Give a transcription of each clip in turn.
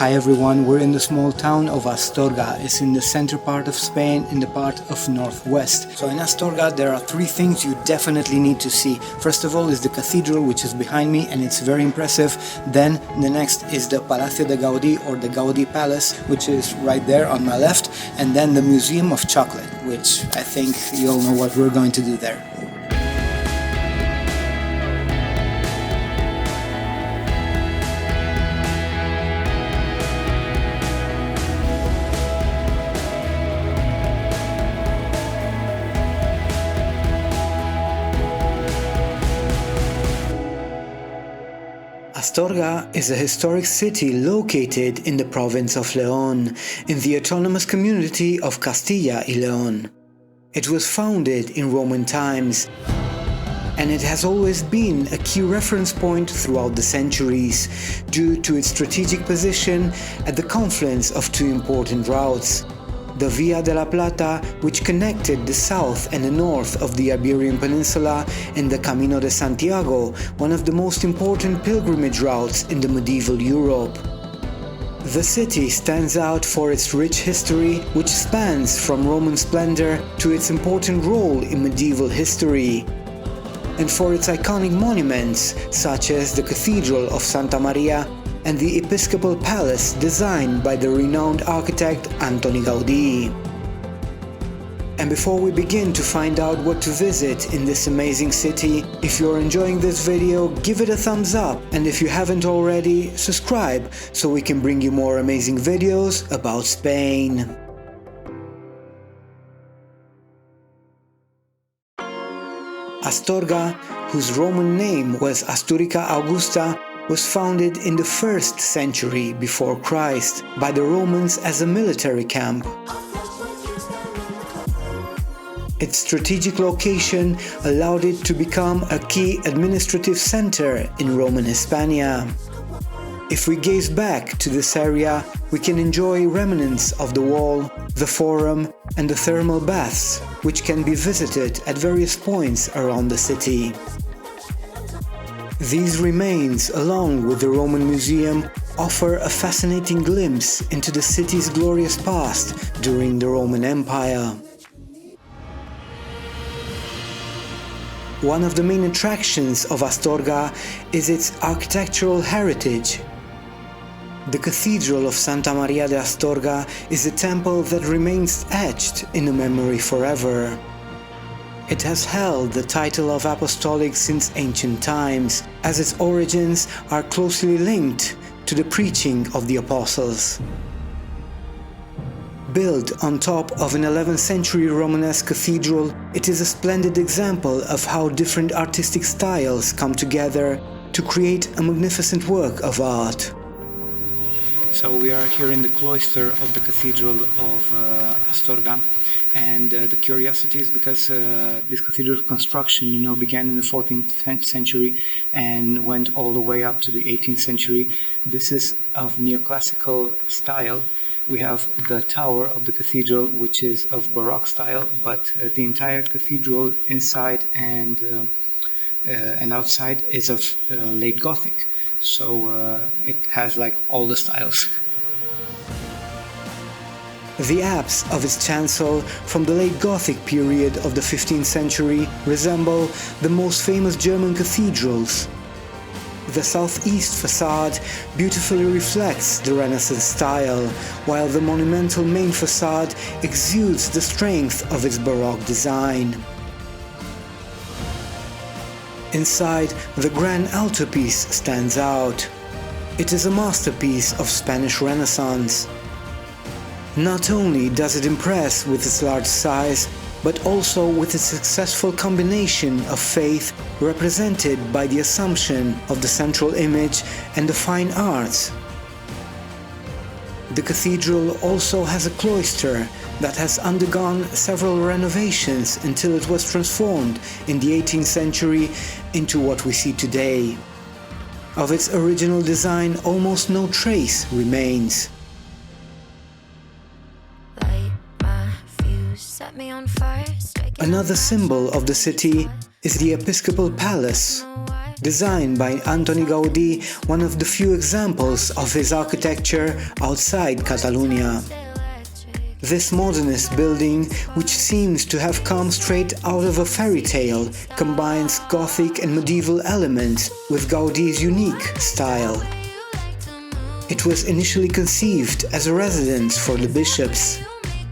Hi everyone, we're in the small town of Astorga. It's in the center part of Spain, in the part of northwest. So in Astorga there are three things you definitely need to see. First of all is the cathedral, which is behind me, and it's very impressive. Then the next is the Palacio de Gaudí, or the Gaudí Palace, which is right there on my left. And then the Museum of Chocolate, which I think you all know what we're going to do there. Astorga is a historic city located in the province of León, in the autonomous community of Castilla y León. It was founded in Roman times, and it has always been a key reference point throughout the centuries, due to its strategic position at the confluence of two important routes: the Via de la Plata, which connected the south and the north of the Iberian Peninsula, and the Camino de Santiago, one of the most important pilgrimage routes in the medieval Europe. The city stands out for its rich history, which spans from Roman splendor to its important role in medieval history, and for its iconic monuments, such as the Cathedral of Santa Maria and the Episcopal Palace designed by the renowned architect Antoni Gaudí. And before we begin to find out what to visit in this amazing city, if you're enjoying this video, give it a thumbs up, and if you haven't already, subscribe so we can bring you more amazing videos about Spain. Astorga, whose Roman name was Asturica Augusta, was founded in the 1st century before Christ by the Romans as a military camp. Its strategic location allowed it to become a key administrative center in Roman Hispania. If we gaze back to this area, we can enjoy remnants of the wall, the forum, and the thermal baths, which can be visited at various points around the city. These remains, along with the Roman Museum, offer a fascinating glimpse into the city's glorious past during the Roman Empire. One of the main attractions of Astorga is its architectural heritage. The Cathedral of Santa Maria de Astorga is a temple that remains etched in the memory forever. It has held the title of apostolic since ancient times, as its origins are closely linked to the preaching of the apostles. Built on top of an 11th century Romanesque cathedral, it is a splendid example of how different artistic styles come together to create a magnificent work of art. So we are here in the cloister of the Cathedral of Astorga, and the curiosity is because this cathedral construction, began in the 14th century and went all the way up to the 18th century. This is of neoclassical style. We have the tower of the cathedral, which is of Baroque style, but the entire cathedral inside and outside is of late Gothic. So it has like all the styles. The apse of its chancel from the late Gothic period of the 15th century resemble the most famous German cathedrals. The southeast facade beautifully reflects the Renaissance style, while the monumental main facade exudes the strength of its Baroque design. Inside, the grand altarpiece stands out. It is a masterpiece of Spanish Renaissance. Not only does it impress with its large size, but also with its successful combination of faith represented by the Assumption of the central image and the fine arts. The cathedral also has a cloister that has undergone several renovations until it was transformed in the 18th century into what we see today. Of its original design, almost no trace remains. Another symbol of the city is the Episcopal Palace. designed by Antoni Gaudí, one of the few examples of his architecture outside Catalonia. This modernist building, which seems to have come straight out of a fairy tale, combines Gothic and medieval elements with Gaudí's unique style. It was initially conceived as a residence for the bishops.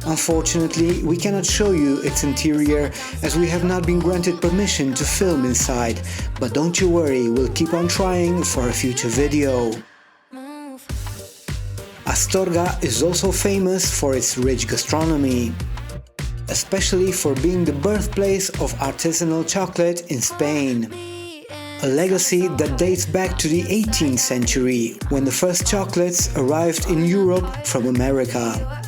Unfortunately, we cannot show you its interior as we have not been granted permission to film inside, but don't you worry, we'll keep on trying for a future video. Astorga is also famous for its rich gastronomy, especially for being the birthplace of artisanal chocolate in Spain. A legacy that dates back to the 18th century, when the first chocolates arrived in Europe from America.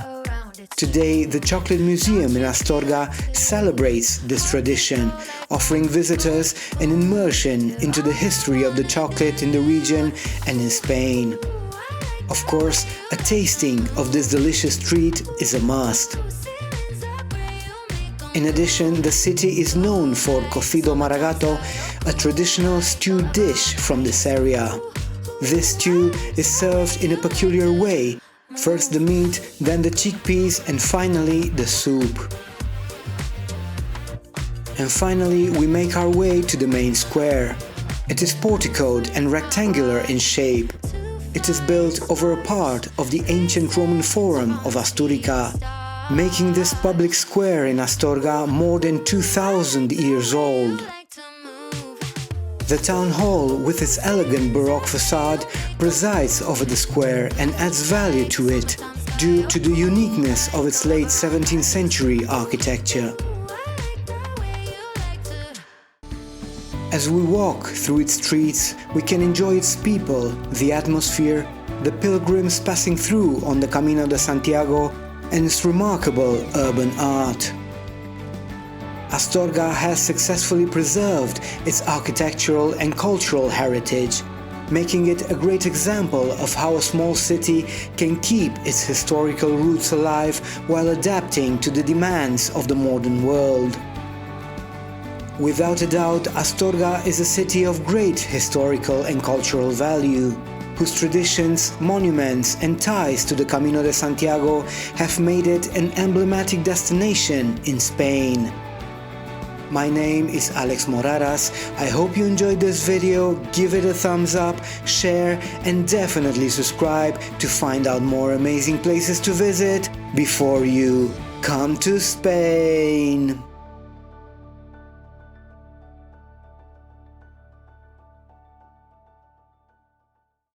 Today, the Chocolate Museum in Astorga celebrates this tradition, offering visitors an immersion into the history of the chocolate in the region and in Spain. Of course, a tasting of this delicious treat is a must. In addition, the city is known for cocido maragato, a traditional stew dish from this area. This stew is served in a peculiar way, first the meat, then the chickpeas, and finally the soup. And finally, we make our way to the main square. It is porticoed and rectangular in shape. It is built over a part of the ancient Roman Forum of Asturica, making this public square in Astorga more than 2,000 years old. The town hall, with its elegant Baroque facade, presides over the square and adds value to it, due to the uniqueness of its late 17th century architecture. As we walk through its streets, we can enjoy its people, the atmosphere, the pilgrims passing through on the Camino de Santiago, and its remarkable urban art. Astorga has successfully preserved its architectural and cultural heritage, making it a great example of how a small city can keep its historical roots alive while adapting to the demands of the modern world. Without a doubt, Astorga is a city of great historical and cultural value, whose traditions, monuments and ties to the Camino de Santiago have made it an emblematic destination in Spain. My name is Alex Moraras. I hope you enjoyed this video. Give it a thumbs up, share and definitely subscribe to find out more amazing places to visit before you come to Spain.